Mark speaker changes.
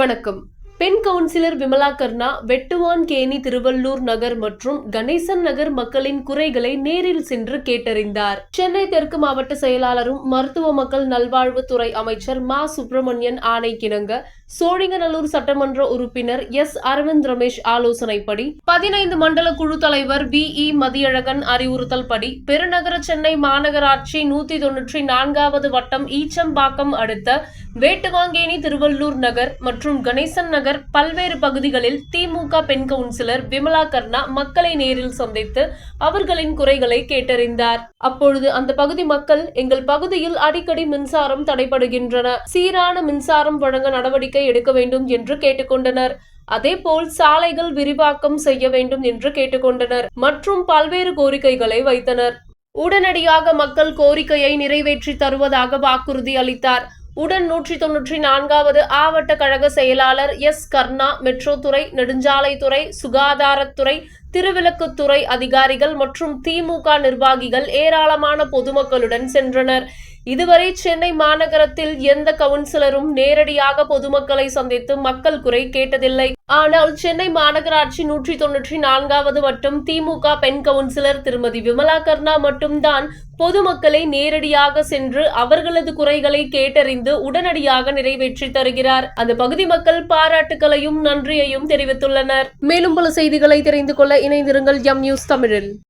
Speaker 1: வணக்கம். பெண் கவுன்சிலர் விமலா கர்ணா வெட்டுவான்கேணி திருவள்ளூர் நகர் மற்றும் கணேசன் நகர் மக்களின் குறைகளை நேரில் சென்று கேட்டறிந்தார். சென்னை தெற்கு மாவட்ட செயலாளரும் மருத்துவ மக்கள் நல்வாழ்வுத்துறை அமைச்சர் மா. சுப்பிரமணியன் ஆணைக்கிணங்க சோழிங்கநல்லூர் சட்டமன்ற உறுப்பினர் எஸ். அரவிந்த் ரமேஷ் ஆலோசனைப்படி 15 மண்டல குழு தலைவர் வி. மதியழகன் அறிவுறுத்தல் படி பெருநகர சென்னை மாநகராட்சி 194வது வட்டம் ஈச்சம்பாக்கம் அடுத்த வேட்டுவாங்கேணி திருவள்ளூர் நகர் மற்றும் கணேசன் நகர் பல்வேறு பகுதிகளில் திமுக பெண் கவுன்சிலர் விமலா கர்ணா மக்களை நேரில் சந்தித்து அவர்களின் குறைகளை கேட்டறிந்தார். அப்பொழுது அந்த பகுதி மக்கள், எங்கள் பகுதியில் அடிக்கடி மின்சாரம் தடைபடுகின்றன, சீரான மின்சாரம் வழங்க நடவடிக்கை எடுக்க வேண்டும் என்று கேட்டுக்கொண்டனர். அதேபோல் சாலைகள் விரிவாக்கம் செய்ய வேண்டும் என்று கேட்டுக்கொண்டனர் மற்றும் பல்வேறு கோரிக்கைகளை வைத்தனர். உடனடியாக மக்கள் கோரிக்கையை நிறைவேற்றி தருவதாக வாக்குறுதி அளித்தார். உடன் 194வது ஆவட்ட கழக செயலாளர் எஸ். கர்ணா, மெட்ரோ துறை, நெடுஞ்சாலைத்துறை, சுகாதாரத்துறை, திருவிளக்குத்துறை அதிகாரிகள் மற்றும் திமுக நிர்வாகிகள் ஏராளமான பொதுமக்களுடன் சென்றனர். இதுவரை சென்னை மாநகரத்தில் எந்த கவுன்சிலரும் நேரடியாக பொதுமக்களை சந்தித்து மக்கள் குறை கேட்டதில்லை. ஆனால் சென்னை மாநகராட்சி 194வது வட்டம் திமுக பெண் கவுன்சிலர் திருமதி விமலா கர்ணா மட்டும்தான் பொதுமக்களை நேரடியாக சென்று அவர்களது குறைகளை கேட்டறிந்து உடனடியாக நிறைவேற்றி தருகிறார். அந்த பகுதி மக்கள் பாராட்டுகளையும் நன்றியையும் தெரிவித்துள்ளனர். மேலும் பல செய்திகளை தெரிந்து கொள்ள இணைந்திருங்கள் எம் நியூஸ் தமிழில்.